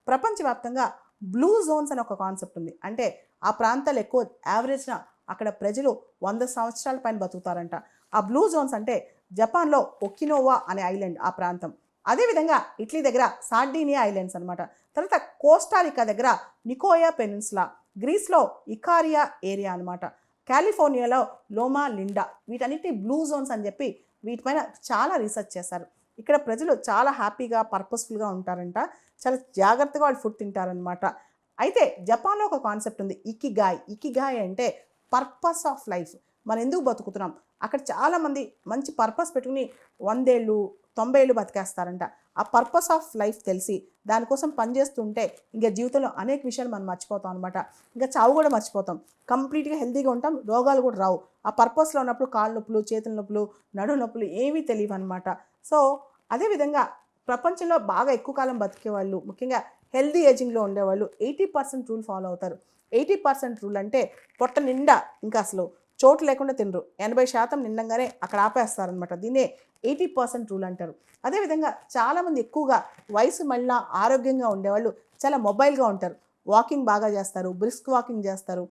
ప్రపంచవ్యాప్తంగా blue zones అని ఒక కాన్సెప్ట్ ఉంది. అంటే ఆ ప్రాంతాలు ఎక్కువ యావరేజ్న అక్కడ ప్రజలు 100 సంవత్సరాల పైన బతుకుతారంట. ఆ బ్లూ జోన్స్ అంటే జపాన్లో ఒకినోవా అనే ఐలాండ్ ఆ ప్రాంతం. అదేవిధంగా ఇటలీ దగ్గర సార్డీనియా ఐలాండ్స్ అనమాట. తర్వాత కోస్టారికా దగ్గర నికోయా పెనిన్సులా, గ్రీస్లో ఇకారియా ఏరియా అనమాట, కాలిఫోర్నియాలో లోమా లిండా, వీటన్నిటి బ్లూ జోన్స్ అని చెప్పి వీటిపైన చాలా రీసెర్చ్ చేశారు. ఇక్కడ ప్రజలు చాలా హ్యాపీగా పర్పస్ఫుల్గా ఉంటారంట. చాలా జాగ్రత్తగా వాళ్ళు ఫుడ్ తింటారనమాట. అయితే జపాన్లో ఒక కాన్సెప్ట్ ఉంది, ఇకిగాయ్. ఇకిగాయ్ అంటే పర్పస్ ఆఫ్ లైఫ్. మనం ఎందుకు బతుకుతున్నాం, అక్కడ చాలామంది మంచి పర్పస్ పెట్టుకుని 100 ఏళ్ళు 90 ఏళ్ళు బతికేస్తారంట. ఆ పర్పస్ ఆఫ్ లైఫ్ తెలిసి దానికోసం పనిచేస్తుంటే ఇంకా జీవితంలో అనేక విషయాలు మనం మర్చిపోతాం అనమాట. ఇంకా చావు కూడా మర్చిపోతాం, కంప్లీట్గా హెల్తీగా ఉంటాం, రోగాలు కూడా రావు. ఆ పర్పస్లో ఉన్నప్పుడు కాళ్ళ నొప్పులు, చేతుల నొప్పులు, నడుము నొప్పులు ఏమీ తెలియవు అనమాట. సో అదేవిధంగా ప్రపంచంలో బాగా ఎక్కువ కాలం బతికే వాళ్ళు, ముఖ్యంగా హెల్దీ ఏజింగ్లో ఉండేవాళ్ళు 80% రూల్ ఫాలో అవుతారు. 80% రూల్ అంటే పొట్ట నిండా ఇంకా అసలు చోటు లేకుండా తినరు, 80% నిండంగానే అక్కడ ఆపేస్తారనమాట. దీన్నే 80% రూల్ అంటారు. అదేవిధంగా చాలామంది ఎక్కువగా వయసు మళ్ళా ఆరోగ్యంగా ఉండేవాళ్ళు చాలా మొబైల్గా ఉంటారు, వాకింగ్ బాగా చేస్తారు, బ్రిస్క్ వాకింగ్ చేస్తారు,